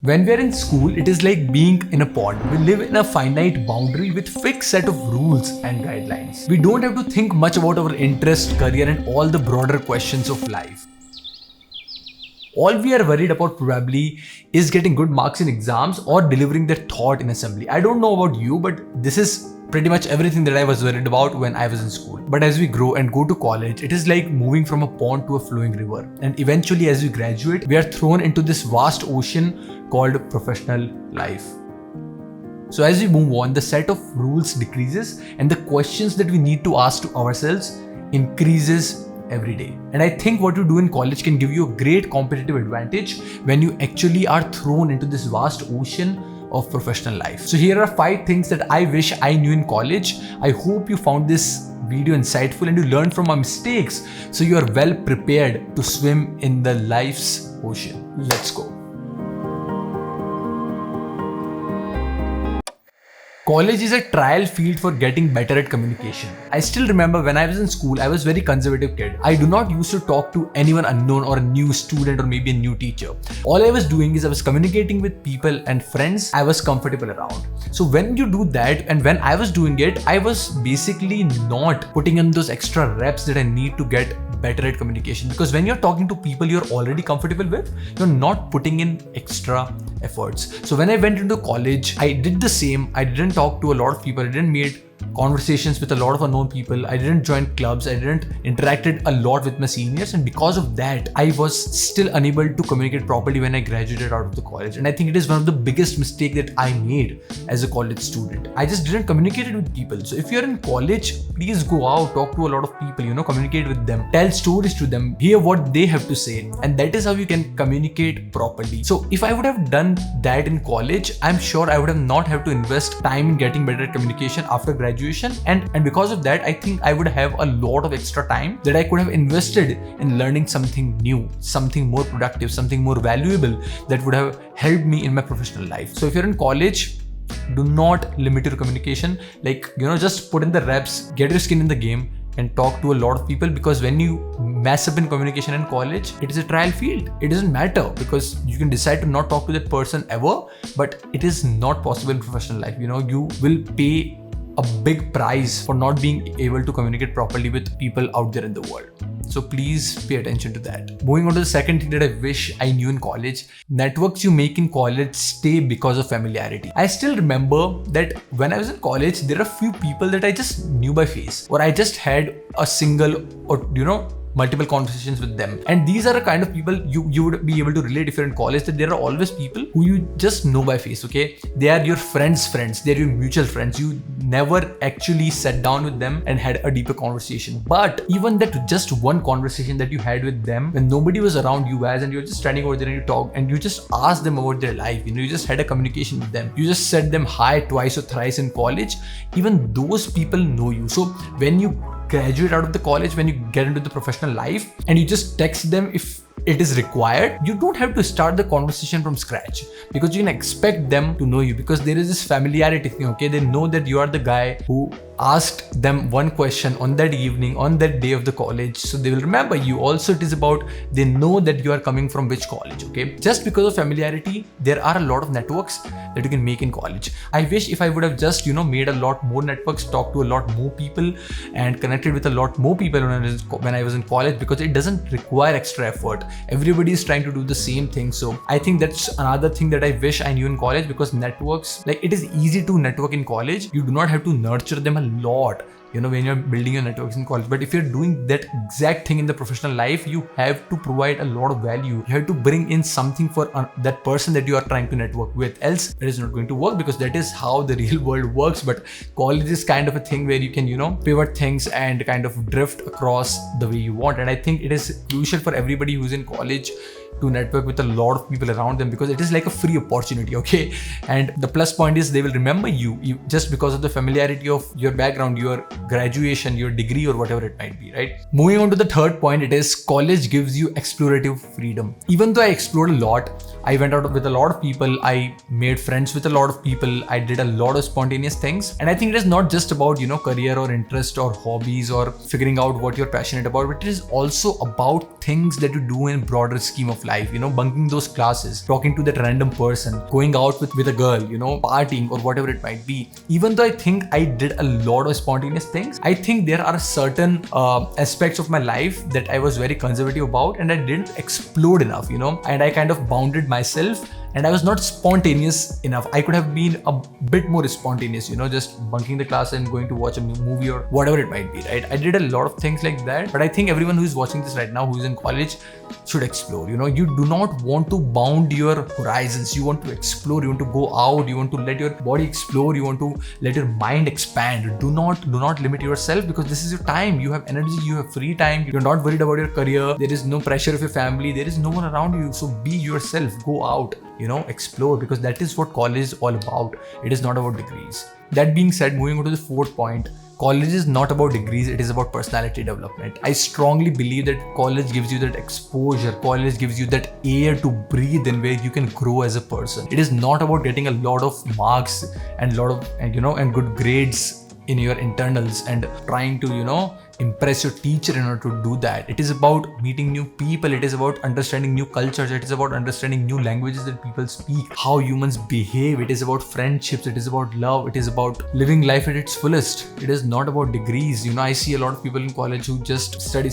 When we are in school, it is like being in a pod. We live in a finite boundary with fixed set of rules and guidelines. We don't have to think much about our interest, career and all the broader questions of life. All we are worried about probably is getting good marks in exams or delivering their thought in assembly. I don't know about you, but this is pretty much everything that I was worried about when I was in school. But as we grow and go to college, it is like moving from a pond to a flowing river. And eventually as we graduate, we are thrown into this vast ocean called professional life. So as we move on, the set of rules decreases and the questions that we need to ask to ourselves increases every day. And I think what you do in college can give you a great competitive advantage when you actually are thrown into this vast ocean of professional life. So here are 5 things that I wish I knew in college. I hope you found this video insightful and you learned from my mistakes so you are well prepared to swim in the life's ocean. Let's go. College is a trial field for getting better at communication. I still remember when I was in school, I was a very conservative kid. I do not used to talk to anyone unknown or a new student or maybe a new teacher. All I was doing is I was communicating with people and friends I was comfortable around. So when you do that and when I was doing it, I was basically not putting in those extra reps that I need to get better at communication, because when you're talking to people you're already comfortable with, you're not putting in extra efforts. So when I went into college, I did the same. I didn't talk to a lot of people. I didn't meet conversations with a lot of unknown people. I didn't join clubs. I didn't interacted a lot with my seniors, and because of that I was still unable to communicate properly when I graduated out of the college. And I think it is one of the biggest mistake that I made as a college student. I just didn't communicate it with people. So if you're in college, please go out, talk to a lot of people, communicate with them, tell stories to them, hear what they have to say, and that is how you can communicate properly. So if I would have done that in college, I'm sure I would have not have to invest time in getting better at communication after graduation, and because of that I think I would have a lot of extra time that I could have invested in learning something new, something more productive, something more valuable that would have helped me in my professional life. So if you're in college, do not limit your communication. Just put in the reps, get your skin in the game and talk to a lot of people, because when you mess up in communication in college, it is a trial field. It doesn't matter, because you can decide to not talk to that person ever, but it is not possible in professional life. You will pay a big price for not being able to communicate properly with people out there in the world. So please pay attention to that. Moving on to the second thing that I wish I knew in college, networks you make in college stay because of familiarity. I still remember that when I was in college, there are a few people that I just knew by face, or I just had a single or multiple conversations with them. And these are the kind of people you would be able to relate if you're in college, that there are always people who you just know by face, okay? They are your friends, they're your mutual friends. You never actually sat down with them and had a deeper conversation. But even that just one conversation that you had with them when nobody was around you guys, and you're just standing over there and you talk and you just ask them about their life, you just had a communication with them. You just said them hi twice or thrice in college. Even those people know you. So when you graduate out of the college, when you get into the professional life and you just text them if it is required, you don't have to start the conversation from scratch, because you can expect them to know you, because there is this familiarity thing, okay? They know that you are the guy who asked them one question on that evening, on that day of the college, so they will remember you. Also, it is about, they know that you are coming from which college, okay? Just because of familiarity, there are a lot of networks that you can make in college. I wish if I would have just, made a lot more networks, talked to a lot more people and connected with a lot more people when I was in college, because it doesn't require extra effort. Everybody is trying to do the same thing. So I think that's another thing that I wish I knew in college, because networks, it is easy to network in college. You do not have to nurture them a lot, when you're building your networks in college. But if you're doing that exact thing in the professional life, you have to provide a lot of value. You have to bring in something for that person that you are trying to network with, else it is not going to work, because that is how the real world works. But college is kind of a thing where you can, pivot things and kind of drift across the way you want. And I think it is crucial for everybody who's in college to network with a lot of people around them, because it is like a free opportunity, okay? And the plus point is they will remember you just because of the familiarity of your background, your graduation, your degree, or whatever it might be, right? Moving on to the third point, it is college gives you explorative freedom. Even though I explored a lot, I went out with a lot of people, I made friends with a lot of people, I did a lot of spontaneous things. And I think it is not just about, career or interest or hobbies or figuring out what you're passionate about, but it is also about things that you do in broader scheme of life. life, bunking those classes, talking to that random person, going out with a girl, partying or whatever it might be. Even though I think I did a lot of spontaneous things, I think there are certain aspects of my life that I was very conservative about, and I didn't explode enough, and I kind of bounded myself, and I was not spontaneous enough. I could have been a bit more spontaneous, just bunking the class and going to watch a movie or whatever it might be, right? I did a lot of things like that, but I think everyone who is watching this right now, who is in college, should explore. You do not want to bound your horizons. You want to explore. You want to go out. You want to let your body explore. You want to let your mind expand. Do not limit yourself, because this is your time. You have energy. You have free time. You're not worried about your career. There is no pressure of your family. There is no one around you. So be yourself. Go out. Explore, because that is what college is all about. It is not about degrees. That being said, moving on to the fourth point, college is not about degrees, it is about personality development. I strongly believe that college gives you that exposure, college gives you that air to breathe in where you can grow as a person. It is not about getting a lot of marks and good grades in your internals and trying to impress your teacher in order to do that. It is about meeting new people. It is about understanding new cultures. It is about understanding new languages that people speak, how humans behave. It is about friendships. It is about love. It is about living life at its fullest. It is not about degrees. I see a lot of people in college who just study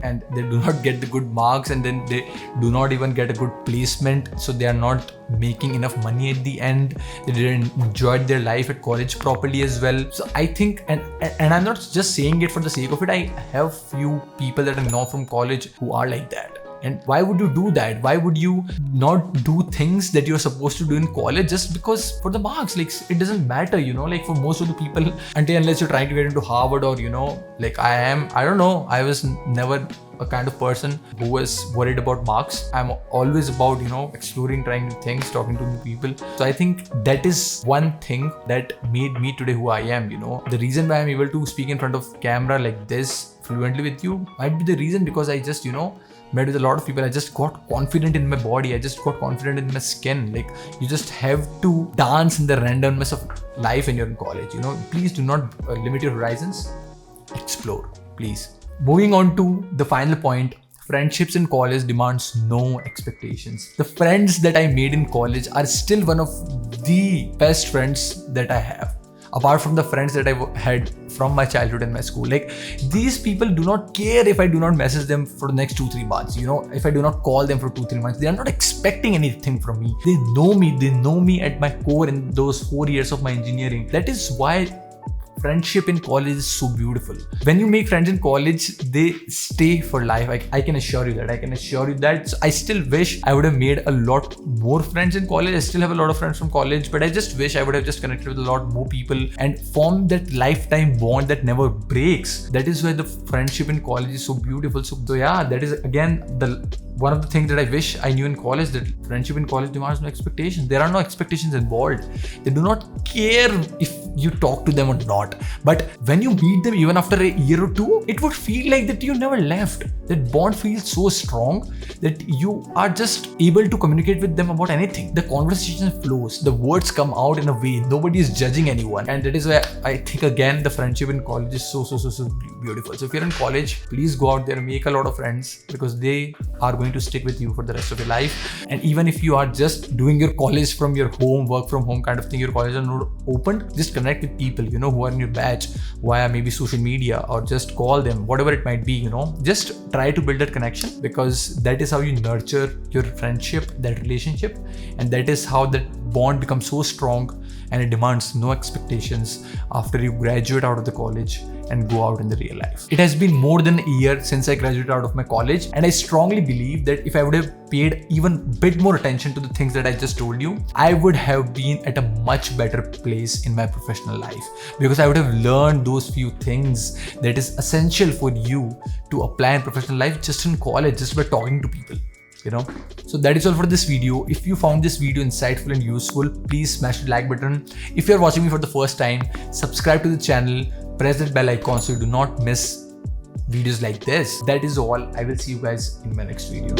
and they do not get the good marks, and then they do not even get a good placement, so they are not making enough money at the end. They didn't enjoy their life at college properly as well. So I think, and I'm not just saying it for the sake of it, I have few people that I know from college who are like that. And why would you do that? Why would you not do things that you're supposed to do in college just because for the marks? Like, it doesn't matter, like for most of the people, unless you're trying to get into Harvard or, like I am, I don't know. I was never a kind of person who was worried about marks. I'm always about, exploring, trying new things, talking to new people. So I think that is one thing that made me today who I am, The reason why I'm able to speak in front of camera like this fluently with you might be the reason because I just, met with a lot of people. I just got confident in my body. I just got confident in my skin. Like, you just have to dance in the randomness of life when you're in college. Please do not limit your horizons. Explore, please. Moving on to the final point, friendships in college demands no expectations. The friends that I made in college are still one of the best friends that I have. Apart from the friends that I had from my childhood and my school. Like, these people do not care if I do not message them for the next 2-3 months. If I do not call them for 2-3 months, they are not expecting anything from me. They know me at my core in those 4 years of my engineering. That is why friendship in college is so beautiful. When you make friends in college, they stay for life. I can assure you that. So I still wish I would have made a lot more friends in college. I still have a lot of friends from college, but I just wish I would have just connected with a lot more people and formed that lifetime bond that never breaks. That is why the friendship in college is so beautiful. So yeah, that is again one of the things that I wish I knew in college, that friendship in college demands no expectations. There are no expectations involved. They do not care if you talk to them or not. But when you meet them even after a year or two, it would feel like that you never left. That bond feels so strong that you are just able to communicate with them about anything. The conversation flows. The words come out in a way. Nobody is judging anyone. And that is why I think again the friendship in college is so beautiful. So if you're in college, please go out there and make a lot of friends, because they are going to stick with you for the rest of your life. And even if you are just doing your college from your home, work from home kind of thing, your college is not open, just connect with people, who are in your batch via maybe social media, or just call them, whatever it might be, just try to build that connection, because that is how you nurture your friendship, that relationship, and that is how that bond becomes so strong, and it demands no expectations after you graduate out of the college and go out in the real life. It has been more than a year since I graduated out of my college, and I strongly believe that if I would have paid even a bit more attention to the things that I just told you, I would have been at a much better place in my professional life, because I would have learned those few things that is essential for you to apply in professional life just in college, just by talking to people. So that is all for this video. If you found this video insightful and useful, please smash the like button. If you're watching me for the first time, subscribe to the channel, press that bell icon so you do not miss videos like this. That is all. I will see you guys in my next video.